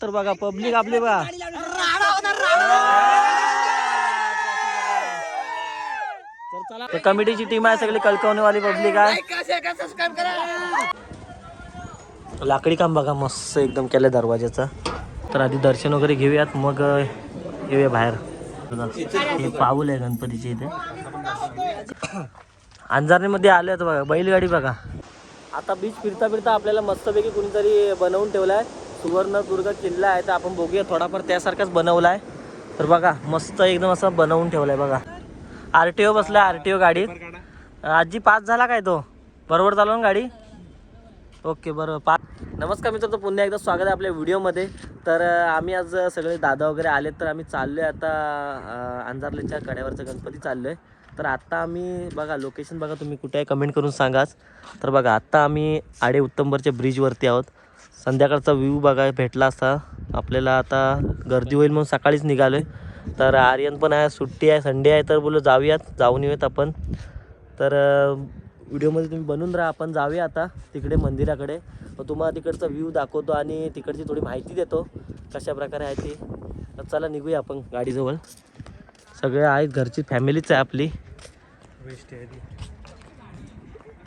तर बघा पब्लिक आपली बघा तर कमिटीची टीम आहे सगळी कळकवणेवाली पब्लिक आहे. लाकडी काम बघा मस्त एकदम केलं दरवाजाचा. तर आधी दर्शन वगैरे घेऊयात मग येऊया बाहेर. हे पाऊल आहे गणपतीचे इथे. अंजारणीमध्ये आले तर बघा बैलगाडी बघा. आता बीच फिरता फिरता आपल्याला मस्तपैकी कुणीतरी बनवून ठेवला आहे. सुवर्णदुर्ग किल्ला आहे तर आपण बघूया थोडाफार त्यासारखाच बनवला आहे. तर बघा मस्त एकदम असं बनवून ठेवला आहे बघा. RTO बसला RTO गाडीत. आजी पास झाला काय तो बरोबर चालव ना गाडी. ओके बरोबर पास. नमस्कार मित्रांनो, पुन्हा एकदा स्वागत आहे आपल्या व्हिडिओमध्ये. तर आम्ही आज सगळे दादा वगैरे आलेत तर आम्ही चाललो आहे आता अंजारलेच्या कड्यावरचा गणपती चाललो आहे. तर आत्ता आम्ही बघा लोकेशन बघा तुम्ही कुठे आहे कमेंट करून सांगाच. तर बघा आत्ता आम्ही आडे उत्तमबरच्या ब्रिजवरती आहोत. संध्याकाळचा व्ह्यू बघा भेटला असता आपल्याला. आता गर्दी होईल म्हणून सकाळीच निघालो आहे. तर आर्यन पण आहे, सुट्टी आहे, संडे आहे तर बोलू जाऊयात जाऊन येऊयात आपण. तर व्हिडिओमध्ये तुम्ही बनून राहा. आपण जाऊया आता तिकडे मंदिराकडे. मग तुम्हाला तिकडचा व्ह्यू दाखवतो आणि तिकडची थोडी माहिती देतो कशा प्रकारे आहे ती. तर चला निघूया आपण गाडीजवळ. सगळे आहेत घरची फॅमिलीच आहे आपली.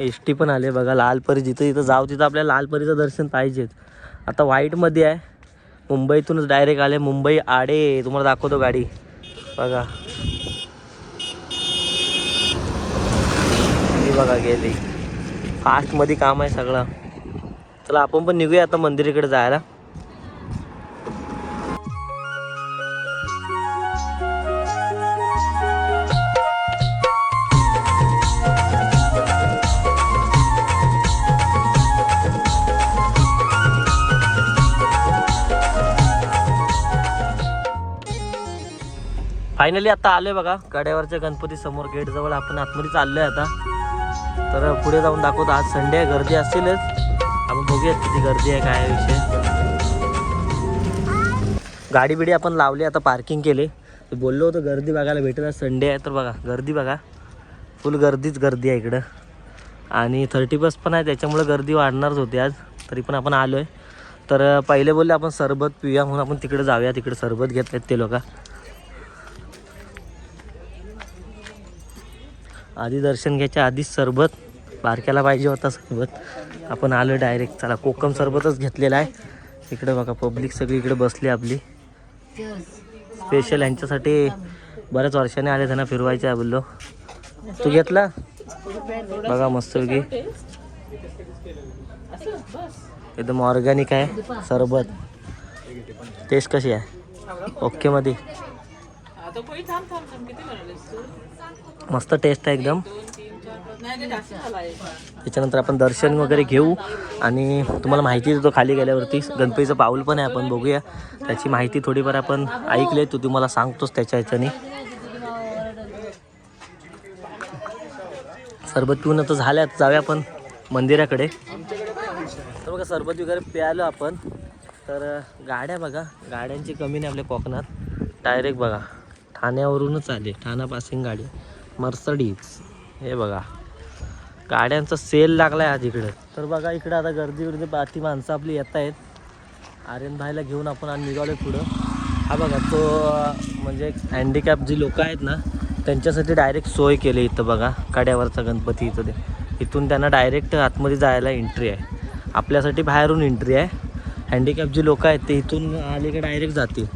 ST पण आले बघा. लालपरी जिथं जाऊ तिथं आपल्याला लालपरीचं दर्शन पाहिजेच. आता व्हाईटमध्ये आहे. मुंबईतूनच डायरेक्ट आले. मुंबई आडे तुम्हाला दाखवतो गाडी बघा. बघा गेली फास्टमध्ये काम आहे सगळं. चला आपण पण निघूया आता मंदिराकडे जायला. फायनली आता आलोय बघा कड्यावरच्या गणपती समोर गेट जवळ. आपण आतमध्ये चाललोय आता. तर पुढे जाऊन दाखवतो. आज संडे आहे गर्दी असेलच. आपण बघूयात किती गर्दी आहे काय विषय. गाडी बिडी आपण लावली आता पार्किंग केले. बोललो होतो गर्दी बघायला भेटेल. आज संडे आहे तर बघा गर्दी बघा फुल गर्दीच गर्दी आहे इकडं. आणि 30 पण आहे त्याच्यामुळे गर्दी वाढणारच होती आज. तरी पण आपण आलो आहे. तर पहिले बोलले आपण सरबत पिऊया म्हणून आपण तिकडे जाऊया. तिकडे सरबत घेतलेत ते लोक. आधी दर्शन घ्यायच्या आधीच सरबत बारक्याला पाहिजे होता सरबत. आपण आलो डायरेक्ट. चला कोकम सरबतच घेतलेला आहे. इकडे बघा पब्लिक सगळी इकडे बसली आपली. स्पेशल यांच्यासाठी बऱ्याच वर्षाने आले त्यांना फिरवायचं आहे बोललो. तू घेतला बघा मस्तपैकी एकदम ऑर्गॅनिक आहे सरबत. टेस्ट कशी आहे ओके मध्ये. मस्त टेस्ट आहे एकदम. त्याच्यानंतर आपण दर्शन वगैरे घेऊ आणि तुम्हाला माहिती देतो खाली गेल्यावरती गणपतीचं पाऊल पण आहे. आपण बघूया त्याची माहिती थोडीफार आपण ऐकले तू तुम्हाला सांगतोस त्याच्या ह्याच्याने. सरबत पिऊन आता झालं. आता जाऊया आपण मंदिराकडे. तर बघा सरबत वगैरे प्यायलो आपण. तर गाड्या बघा गाड्यांची कमी नाही आपल्या कोकणात. डायरेक्ट बघा ठाण्यावरूनच आले. ठाणा पासिंग गाडी मर्सडीज. हे बघा गाड्यांचा सेल लागला आहे आज इकडं. तर बघा इकडं आता गर्दी बाकी माणसं आपली येत आहेत. आर्यन भाईला घेऊन आपण आज निघालो पुढं. हा बघा तो म्हणजे हँडिकॅप जी लोक आहेत ना त्यांच्यासाठी डायरेक्ट सोय केली इथं बघा. कड्यावरचा गणपती इथं ते इथून त्यांना डायरेक्ट आतमध्ये जायला एंट्री आहे. आपल्यासाठी बाहेरून एंट्री आहे. हँडिकॅप जी लोक आहेत ते इथून आले की डायरेक्ट जातील.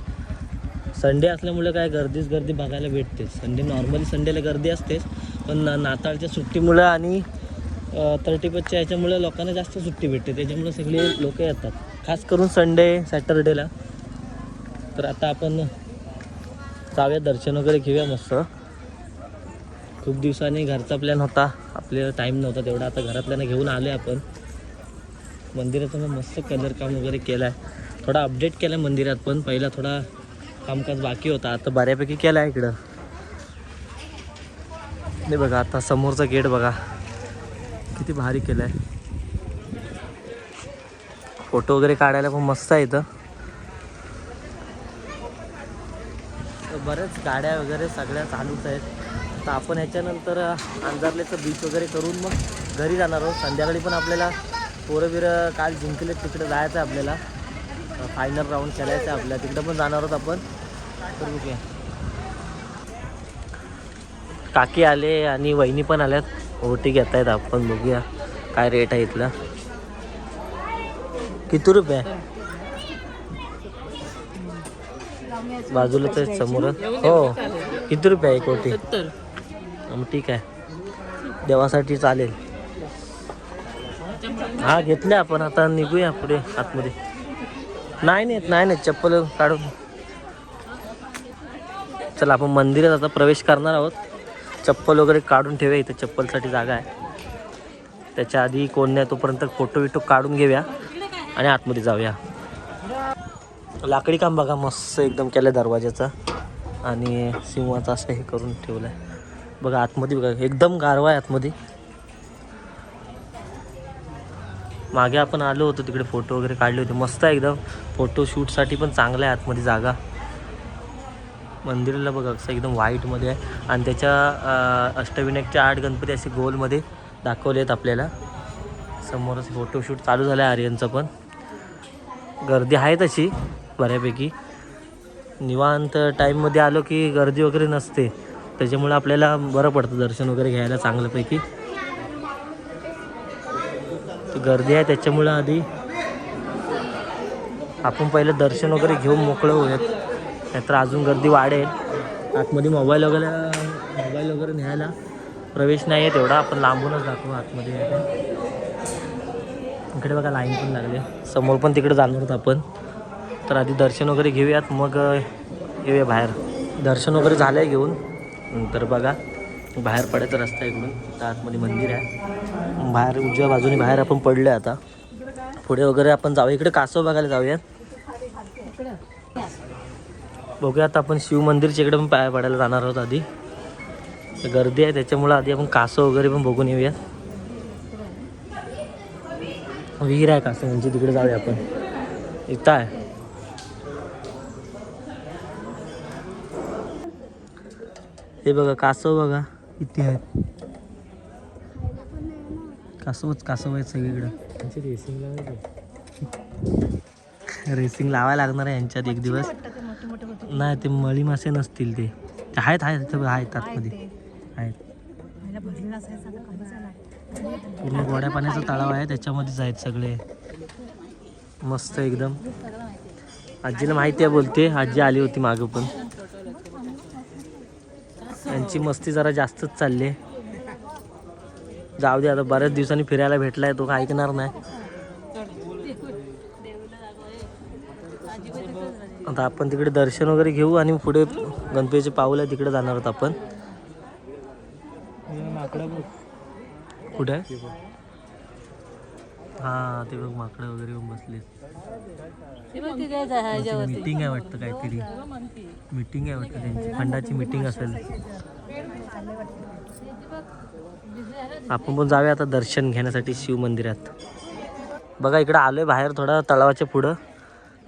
संडे असल्यामुळे काय गर्दीच गर्दी बघायला भेटते. संडे नॉर्मली संडेला गर्दी असतेच पण नाताळच्या सुट्टीमुळं आणि 30च्या ह्याच्यामुळे लोकांना जास्त सुट्टी भेटते. त्याच्यामुळे सगळे लोक येतात खास करून संडे सॅटरडेला. तर आता आपण जाऊया दर्शन वगैरे घेऊया मस्त. खूप दिवसांनी घरचा प्लॅन होता. आपल्याला टाईम नव्हता तेवढा. आता घरातल्यांना घेऊन आलो आहे आपण. मंदिराचं मस्त कलर काम वगैरे केलं आहे. थोडा अपडेट केला आहे मंदिरात पण. पहिला थोडा कामकाज बाकी होता आता बऱ्यापैकी केला आहे इकडं. हे बघा आता समोरचा गेट बघा किती भारी केलं आहे. फोटो वगैरे काढायला पण मस्त आहे इथं. बऱ्याच गाड्या वगैरे सगळ्या चालूच आहेत. तर आपण ह्याच्यानंतर अंजारलेचं बीच वगैरे करून मग घरी जाणार आहोत. संध्याकाळी पण आपल्याला पोरं बिरं काल जिंकले तिकडे जायचं आहे आपल्याला. फायनल राऊंड खेळायचं आहे आपल्या. तिकडं पण जाणार आहोत आपण. तर बघूया. काकी आले आणि वहिनी पण आल्यात. ओटी घेत आहेत. आपण बघूया काय रेट आहे इथला. किती रुपये आहे? बाजूलाच आहे समोर. हो, किती रुपये आहे एक ओटी? मग ठीक आहे, देवासाठी चालेल. हा घेतले आपण. आता निघूया पुढे आतमध्ये. नाही चप्पल काढून. चला आपण मंदिरात आता प्रवेश करणार आहोत. चप्पल वगैरे काढून ठेवूया. इथे चप्पलसाठी जागा आहे. त्याच्या आधी कोण नाही तोपर्यंत फोटो विटो काढून घेऊया आणि आतमध्ये जाऊया. लाकडी काम बघा मस्त एकदम केलं दरवाजाचा. आणि सिंहाचा असं हे करून ठेवलं आहे बघा. आतमध्ये बघा एकदम गारवा आहे आतमध्ये. मागे आपण आलो होतो तिकडे फोटो वगैरे काढले होते. मस्त आहे एकदम. फोटोशूटसाठी पण चांगलं आहे आतमध्ये जागा. मंदिराला बघा असं एकदम व्हाईटमध्ये आहे. आणि त्याच्या अष्टविनायकचे 8 गणपती असे गोलमध्ये दाखवले आहेत आपल्याला. समोरच फोटोशूट चालू झालं आहे आर्यनचं पण. गर्दी आहे तशी बऱ्यापैकी. निवांत टाईममध्ये आलो की गर्दी वगैरे नसते. त्याच्यामुळे आपल्याला बरं पडतं दर्शन वगैरे घ्यायला चांगल्यापैकी. गर्दी आहे त्याच्यामुळं आधी आपण पहिलं दर्शन वगैरे घेऊन मोकळं होऊयात. नाहीतर अजून गर्दी वाढेल. आतमध्ये मोबाईल वगैरे न्यायला प्रवेश नाही आहे तेवढा. आपण लांबूनच दाखवू आतमध्ये. इकडे बघा लाईन पण लागली. समोर पण तिकडे जाणार आहोत आपण. तर आधी दर्शन वगैरे घेऊयात मग येऊया बाहेर. दर्शन वगैरे झालं आहे घेऊन. नंतर बघा बाहेर पडायचा रस्ता इकडून. तर आतमध्ये मंदिर आहे. बाहेर उजव्या बाजूने बाहेर आपण पडलो आहे आता. पुढे वगैरे आपण जाऊया. इकडे कासव बघायला जाऊयात. बघूया आता आपण शिव मंदिरच्या इकडे पण पाया पडायला जाणार आहोत आधी. गर्दी आहे त्याच्यामुळं आधी आपण कासव वगैरे पण बघून येऊयात. विहीर आहे कासव म्हणजे तिकडे जाऊया आपण. इथं आहे. हे बघा कासव बघा किती आहेत. कासव आहेत सगळीकडं. रेसिंग लावायला लागणार आहे यांच्यात एक दिवस. नाही ते मळी मासे नसतील. ते आहेत तिथं आहेत आतमध्ये आहेत. पूर्ण गोड्या पाण्याचा तलाव आहे त्याच्यामध्येच आहेत सगळे. मस्त एकदम. आजीला माहिती आहे बोलते. आजी आली होती मागं पण. यांची मस्ती जरा जास्तच चालली आहे. जाऊ दे आता बऱ्याच दिवसांनी फिरायला भेटलाय तो काय ऐकणार नाही. आता आपण तिकडे दर्शन वगैरे घेऊ आणि पुढे गणपतीचे पाऊल आहे तिकडे जाणार आहोत आपण. कुठे आहे? हा ते बघ माकडं वगैरे येऊन बसले. मीटिंग आहे वाटतं काहीतरी. मीटिंग आहे वाटतं त्यांची. फंडाची मीटिंग असेल. आपण पण जाऊया आता दर्शन घेण्यासाठी शिव मंदिरात. बघा इकडं आलोय बाहेर थोडा तलावाच्या पुढं.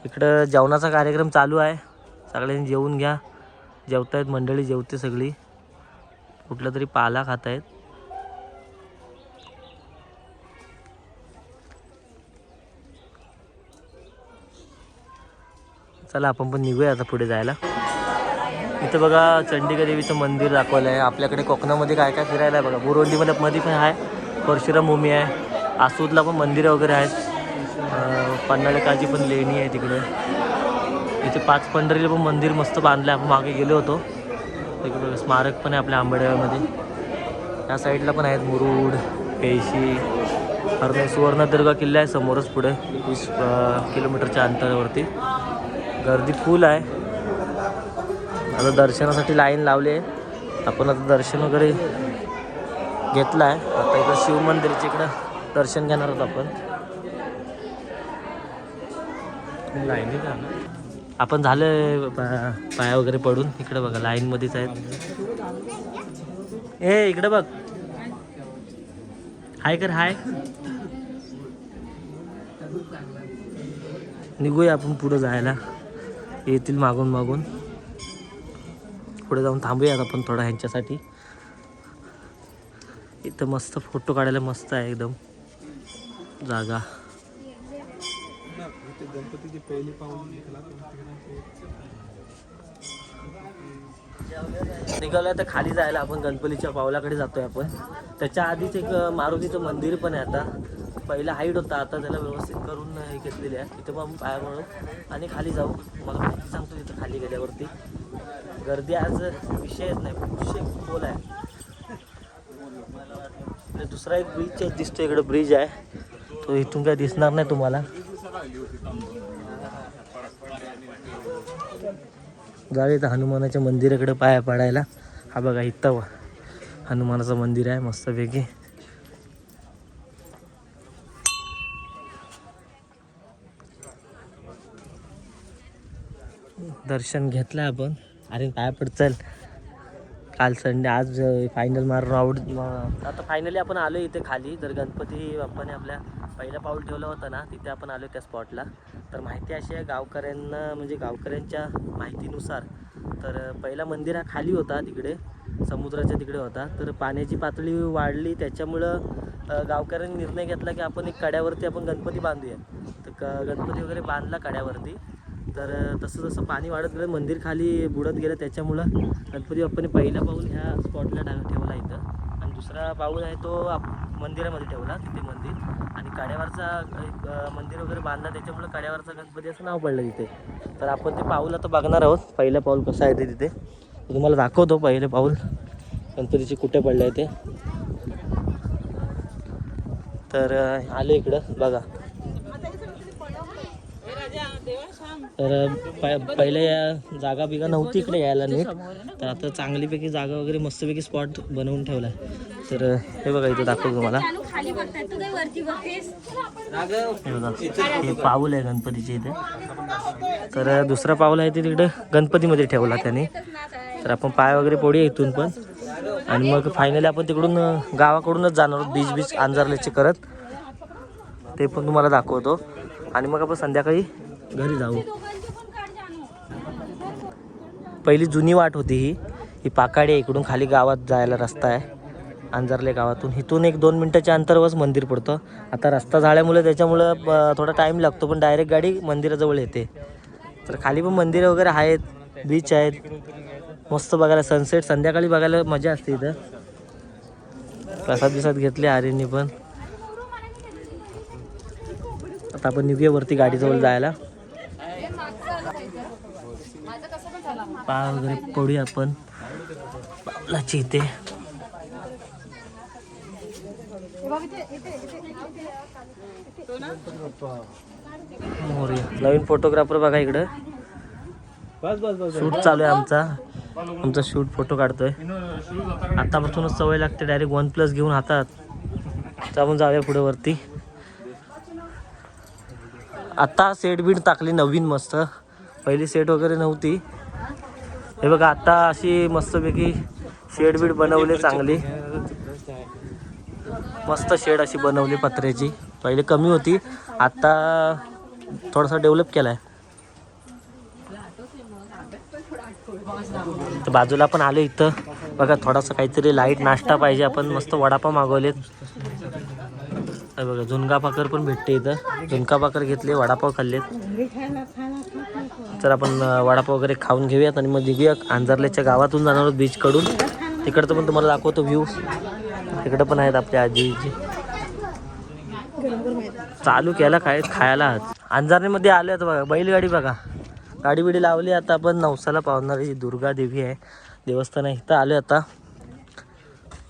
इकडं जेवणाचा कार्यक्रम चालू आहे. सगळ्यांनी जेवून घ्या. जेवतायत मंडळी. जेवते सगळी. कुठला तरी पाला खात आहेत. चला आपण पण निघूया आता पुढे जायला. इथं बघा चंडिका देवीचं मंदिर दाखवलं आहे. आपल्याकडे कोकणामध्ये काय काय फिरायला आहे बघा. बोरवंडीमध्ये मध्ये पण आहे. परशुराम भूमी आहे. आसूदला पण मंदिरं वगैरे आहेत. पन्हाळकाची पण लेणी आहे तिकडे. इथे 5 पंढरीला पण मंदिर मस्त बांधलं आहे. आपण मागे गेलो होतो. तिकडे स्मारक पण आहे आपल्या आंबेडगावमध्ये. या साईडला पण आहेत मुरुड, पेशी, सुवर्णदुर्ग किल्ला आहे समोरच पुढे 20 किलोमीटरच्या अंतरावरती. गर्दी फुल आहे. आता दर्शनासाठी लाईन लावली आहे. आपण आता दर्शन वगैरे घेतलं आहे. आता इकडं शिव मंदिराच्या इकडं दर्शन घेणार आहोत आपण. आपण झालं पाया वगैरे पडून. इकडे बघा लाईनमध्येच आहेत. ए इकडे बघ. हाय कर हाय. निघूया आपण पुढं जायला. येतील मागून मागून. पुढे जाऊन थांबूयात आपण थोडा ह्यांच्यासाठी. इथं मस्त फोटो काढायला मस्त आहे एकदम जागा. गणपतीची पहिली पाऊल निघालोय तर खाली जायला आपण गणपतीच्या पावलाकडे जातोय आपण. त्याच्या आधीच एक मारुतीचं मंदिर पण आहे. आता पहिला हाईट होता, आता त्याला व्यवस्थित करून हे घेतलेली आहे. तिथे पण पाया पडू आणि खाली जाऊ. मला माहिती सांगतो तिथं खाली गेल्यावरती गर्दी आज विषयच नाही, विषय खूप बोल आहे. दुसरा एक ब्रिज दिसतो इकडे, ब्रिज आहे तो, इथून काय दिसणार नाही तुम्हाला. जाऊया तर हनुमानाच्या मंदिराकडे पाया पडायला. हा बघा इथं हनुमानाचं मंदिर आहे मस्तपैकी. दर्शन घेतलं आपण. अरे पाया पड चल. काल संडे, आज फायनल मारून आता फायनली आपण आलो इथे खाली. तर गणपती बाप्पाने आपल्या पहिला पाऊल ठेवलं होतं ना, तिथे आपण आलो त्या स्पॉटला. तर माहिती अशी आहे गावकऱ्यांना, म्हणजे गावकऱ्यांच्या माहितीनुसार, तर पहिला मंदिर हा खाली होता, तिकडे समुद्राच्या तिकडे होता. तर पाण्याची पातळी वाढली, त्याच्यामुळं गावकऱ्यांनी निर्णय घेतला की आपण एक कड्यावरती आपण गणपती बांधूया. तर गणपती वगैरे बांधला कड्यावरती. तर तसं जसं पाणी वाढत गेलं, मंदिर खाली बुडत गेलं, त्याच्यामुळं गणपती बाप्पाने पहिला पाऊल ह्या स्पॉटला ठेवला इथं. आणि दुसरा पाऊल आहे तो मंदिरामध्ये ठेवला, तिथे मंदिर. आणि कड्यावरचा एक मंदिर वगैरे बांधला, त्याच्यामुळे कड्यावरचा गणपती असं नाव पडलं तिथे. तर आपण ते पाऊल आता बघणार आहोत, पहिलं पाऊल कसं आहे ते तिथे. तुम्हाला दाखवतो पहिले पाऊल गणपतीचे कुठे पडलं आहे ते. तर आलो इकडं बघा. तर पहिले या जागा बिगा नव्हती इकडे यायला नीट. तर आता चांगलीपैकी जागा वगैरे मस्तपैकी स्पॉट बनवून ठेवला आहे. तर हे बघा इथं दाखवतो तुम्हाला. हे पाऊल आहे गणपतीचे इथे. तर दुसरा पाऊल आहे ते तिकडे गणपतीमध्ये ठेवला त्याने. तर आपण पाय वगैरे पडूया इथून पण. आणि मग फायनली आपण तिकडून गावाकडूनच जाणार आहोत, बीच अंजारल्याचे करत. ते पण तुम्हाला दाखवतो. आणि मग आपण संध्याकाळी घरी जाऊ. पहिली जुनी वाट होती ही पाकाडी आहे. इकडून खाली गावात जायला रस्ता आहे अंजारले गावातून. इथून 1-2 मिनटाच्या अंतरावरच मंदिर पडतं. आता रस्ता झाल्यामुळे त्याच्यामुळं थोडा टाईम लागतो, पण डायरेक्ट गाडी मंदिराजवळ येते. तर खाली पण मंदिरं वगैरे आहेत, बीच आहेत, मस्त बघायला सनसेट संध्याकाळी बघायला मजा असते इथं. प्रसाद घेतले आर्यनी पण. आता आपण निघूया वरती गाडीजवळ जायला. पाय वगैरे पडूया आपण पावलाची इथे. नवीन फोटोग्राफर बघा इकडं. शूट चालू आहे आमचा शूट, फोटो काढतोय. आतापासूनच सवय लागते, डायरेक्ट OnePlus घेऊन हातात. आपण जाऊया पुढे वरती. आता सेट बीट टाकली नवीन मस्त, पहिली सेट वगैरे नव्हती. हे बघा आता अशी मस्तपैकी शेड बीड बनवली चांगली. मस्त शेड अशी बनवली पत्र्याची. पहिले कमी होती, आता थोडासा डेव्हलप केला आहे. तर बाजूला पण आलो इथं बघा, थोडासा काहीतरी लाईट नाश्ता पाहिजे. आपण मस्त वडापाव मागवलेत. बघा झुणका भाकर पण भेटते इथं. झुणका भाकर घेतली, वडापाव खाल्लेत. तर आपण वडापाव वगैरे खाऊन घेऊयात आणि मग निघूया. अंजारल्याच्या गावातून जाणार आहोत बीचकडून. तिकडचं पण तुम्हाला दाखवतो व्ह्यू. तिकडं पण आहेत आपल्या आजी. चालू केला खायला. अंजारण्यामध्ये आले आता बघा, बैलगाडी बघा, गाडी बिडी लावली. आता आपण नवसाला पावणारी दुर्गा देवी आहे, देवस्थान आहे, इथं आलो आता.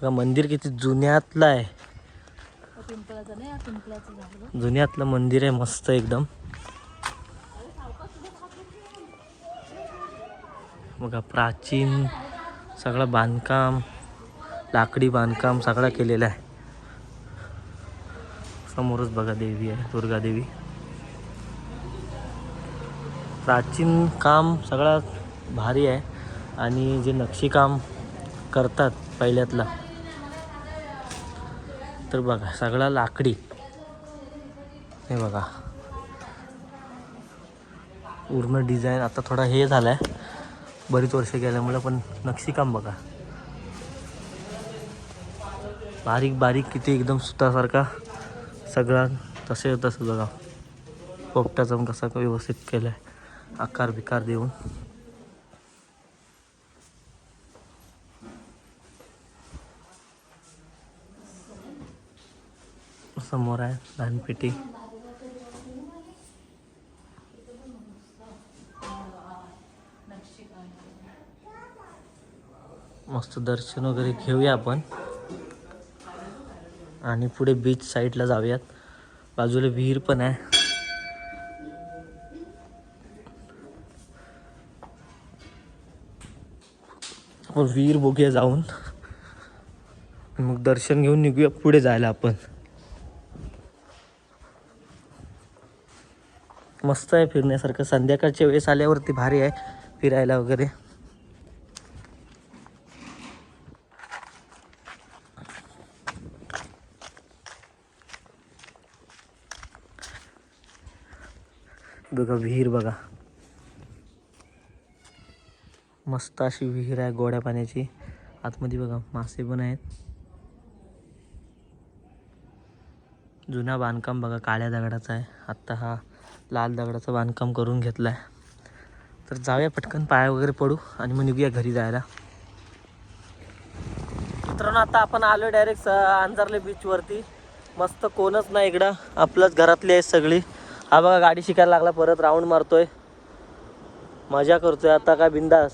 बघा मंदिर किती जुन्यातलं आहे, जुन्यातलं मंदिर आहे मस्त एकदम. बघा प्राचीन सगळं बांधकाम, लाकडी बांधकाम सगळं केलेलं आहे. समोरच बघा देवी आहे, दुर्गा देवी. प्राचीन काम सगळं भारी आहे. आणि जे नक्षीकाम करतात पहिल्यातला, तर बघा सगळा लाकडी. हे बघा पूर्ण डिझाईन. आता थोडा हे झाला आहे बरीच वर्ष गेल्यामुळे, पण नक्षीकाम बघा बारीक बारीक किती एकदम सुतासारखा सगळा. तसं बघा पोपटाचा पण कसा व्यवस्थित केलाय आकार बिकार देऊन. समोर आहे दानपेटी. मस्त दर्शन वगैरे घेऊया आपण आणि पुढे बीच साईडला जाऊयात. बाजूला विहीर पण आहे. आपण विहीर बघूया जाऊन, मग दर्शन घेऊन निघूया पुढे जायला आपण. मस्त आहे फिरण्यासारखं. संध्याकाळच्या वेळेस आल्यावरती भारी आहे फिरायला वगैरे. बघा विहीर बघा, मस्त अशी विहीर आहे गोड्या पाण्याची. आतमध्ये बघा मासे पण आहेत. जुना बांधकाम बघा, काळ्या दगडाचा आहे. आत्ता हा लाल दगडाचं बांधकाम करून घेतलं आहे. तर जाऊया पटकन, पाय वगैरे पडू आणि मग निघूया घरी जायला. मित्रांनो आता आपण आलो डायरेक्ट अंजारले बीचवरती. मस्त कोणच नाही इकडं, आपलंच घरातली आहे सगळी. हा बघा गाडी शिकायला लागला, परत राऊंड मारतोय, मजा करतोय आता काय बिंदास.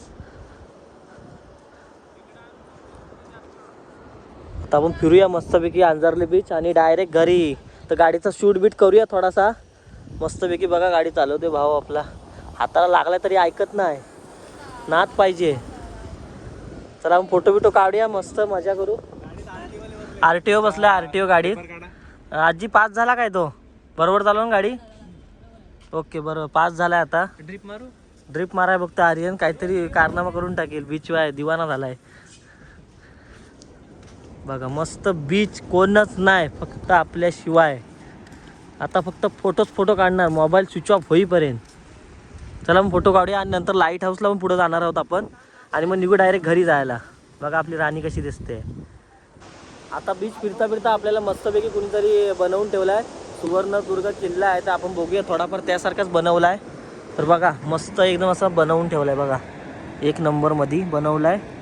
आता आपण फिरूया मस्तपैकी अंजारले बीच आणि डायरेक्ट घरी. तर गाडीचा शूट बीट करूया थोडासा मस्तपैकी. बघा गाडी चालवते भाऊ आपला, हाताला लागला तरी ऐकत नाही, नाद पाहिजे. चला आपण फोटो बिटो काढूया, मस्त मजा करू. RTO बसला, RTO गाडीत. आजी पास झाला काय तो? बरोबर चालव ना गाडी? ओके बरोबर पास झालाय. आता ड्रिप माराय बघतो आर्यन, काहीतरी कारनामा करून टाकेल. बीच आहे दिवाना झालाय बघा. मस्त बीच, कोणच नाही फक्त आपल्याशिवाय. आता फक्त फोटो काढणार, मोबाईल स्विच ऑफ होईपर्यंत. चला मग फोटो काढूया आणि नंतर लाईट हाऊसला पण पुढे जाणार आहोत आपण आणि मग निघू डायरेक्ट घरी जायला. बघा आपली राणी कशी दिसते. आता बीच फिरता फिरता आपल्याला मस्तपैकी कुणीतरी बनवून ठेवला आहे. सुवर्णदुर्ग किल्ला आहे, तर आपण बघूया थोडाफार त्यासारखाच बनवला आहे. तर बघा मस्त एकदम असं बनवून ठेवला आहे बघा, 1 नंबरमध्ये बनवला आहे.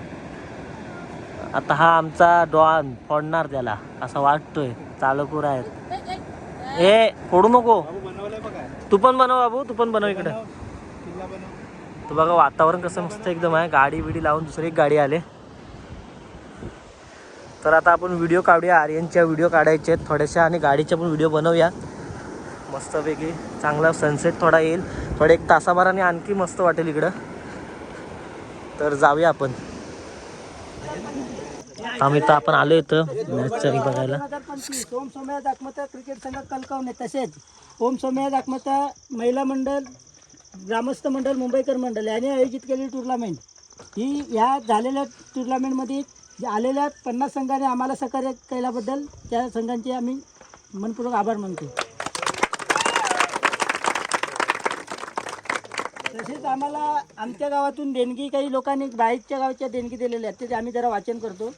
आता हा आमचा डॉन फोडणार त्याला असं वाटतोय. चालकूर आहेत हे, फोडू नको. तू पण बनव बाबू, तू पण बनव इकडे. तर बघा वातावरण कसं मस्त एकदम आहे. गाडी बिडी लावून दुसरी एक गाडी आले. तर आता आपण व्हिडिओ काढूया. आर्यनच्या व्हिडिओ काढायचे आहेत थोड्याशा आणि गाडीच्या पण व्हिडिओ बनवूया मस्तपैकी. चांगला सनसेट थोडा येईल, थोडे 1 तासाभराने आणखी मस्त वाटेल इकडं. तर जाऊया आपण. आम्ही तर आपण आलो इथं मॅचच्या बघायला. ओम सोमय्या दाखमता क्रिकेट संघ कलकवणे, तसेच ओम सोमय्या दाखमता महिला मंडळ, ग्रामस्थ मंडळ, मुंबईकर मंडळ यांनी आयोजित केलेली टुर्नामेंट ही, ह्या झालेल्या टुर्नामेंटमध्ये आलेल्या 50 संघाने आम्हाला सहकार्य केल्याबद्दल त्या संघांचे आम्ही मनपूर्वक आभार मानतो. तसेच आम्हाला आमच्या गावातून देणगी, काही लोकांनी बाहेरच्या गावाच्या देणगी दिलेल्या आहेत, ते आम्ही जरा वाचन करतो.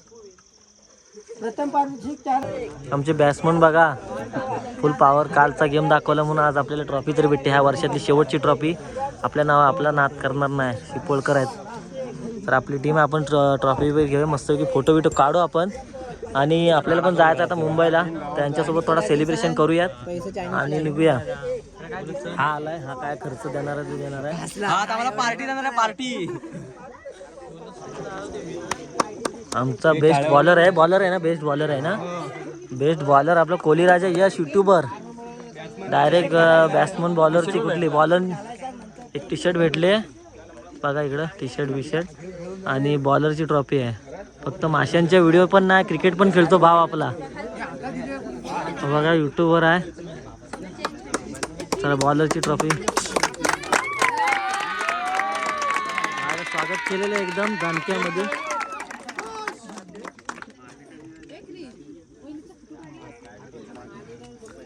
प्रथम पारितोषिक 4. आमचे बॅट्समन बघा फुल पॉवर. कालचा गेम दाखवला म्हणून आज आपल्याला ट्रॉफी तरी भेटते. ह्या वर्षातली शेवटची ट्रॉफी. आपला नाद करणार नाही, शिपोळकर आहेत. तर आपली टीम, आपण ट्रॉफी घेऊया मस्तपैकी. फोटो बिटो काढू आपण आणि आपल्याला पण जायचं आता मुंबईला. त्यांच्यासोबत थोडा सेलिब्रेशन करूयात आणि निघूया. हा आलाय, हा काय खर्च देणार आहे, देणार आहे पार्टी देणार आहे, पार्टी. आमचा बेस्ट बॉलर आहे ना, बेस्ट बॉलर आहे ना, बेस्ट बॉलर आपला कोहली राजा यश यूट्यूबर. डायरेक्ट बॅट्समन बॉलरची कुठली बॉलर. एक टी शर्ट भेटले बघा इकडं, टी शर्ट बिशर्ट आणि बॉलरची ट्रॉफी आहे. फक्त माशांच्या व्हिडिओ पण नाही, क्रिकेट पण खेळतो भाव आपला बघा, यूट्यूबर आहे. चला बॉलरची ट्रॉफी. स्वागत केलेलं आहे एकदम दणक्यामध्ये.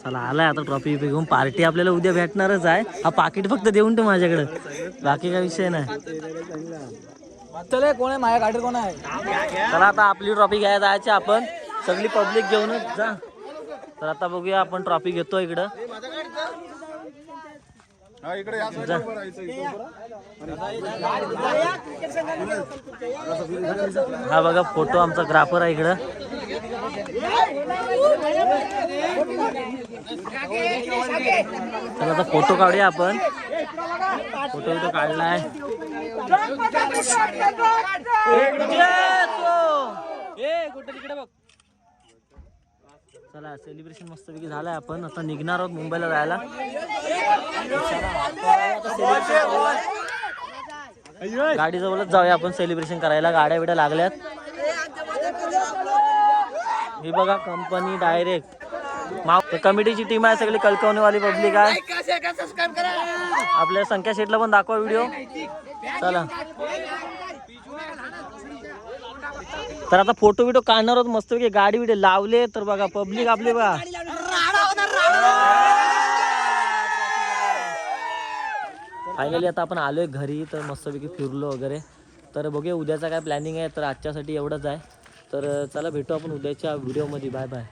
चला आलाय आता ट्रॉफी घेऊन. पार्टी आपल्याला उद्या भेटणारच आहे. हा पाकिट फक्त देऊन ठेव माझ्याकडे, बाकी काय विषय नाही. चला कोण आहे माझ्या गाडीवर, कोण आहे? चला आता आपली ट्रॉफी घ्यायला जायची आपण, सगळी पब्लिक घेऊनच जा. तर आता बघूया आपण ट्रॉफी घेतो इकडं. जा. हा बघा फोटो आमचा ग्राफर आहे इकडं. चला आता फोटो काढूया आपण. फोटो काढलाय. चला सेलिब्रेशन मस्तपैकी झालंय. आपण आता निघणार आहोत मुंबईला जायला. गाडीजवळच जाऊया आपण सेलिब्रेशन करायला. गाड्या बिड्या लागल्यात. ही बघा कंपनी डायरेक्ट कमिटीची टीम आहे. सगळी कलकवणेवाली पब्लिक आहे. आपल्या संख्या शेटला पण दाखवा व्हिडिओ. चला तर आता फोटो बिटो काढणार आहोत मस्तपैकी. गाडी बिडे लावले तर बघा पब्लिक आपली बघा. फायनली आता आपण आलोय घरी. तर मस्तपैकी फिरलो वगैरे. तर बघूया उद्याचा काय प्लॅनिंग आहे. तर आजच्यासाठी एवढंच आहे. तर चला भेटू आपण उद्याच्या व्हिडिओमध्ये. Bye bye.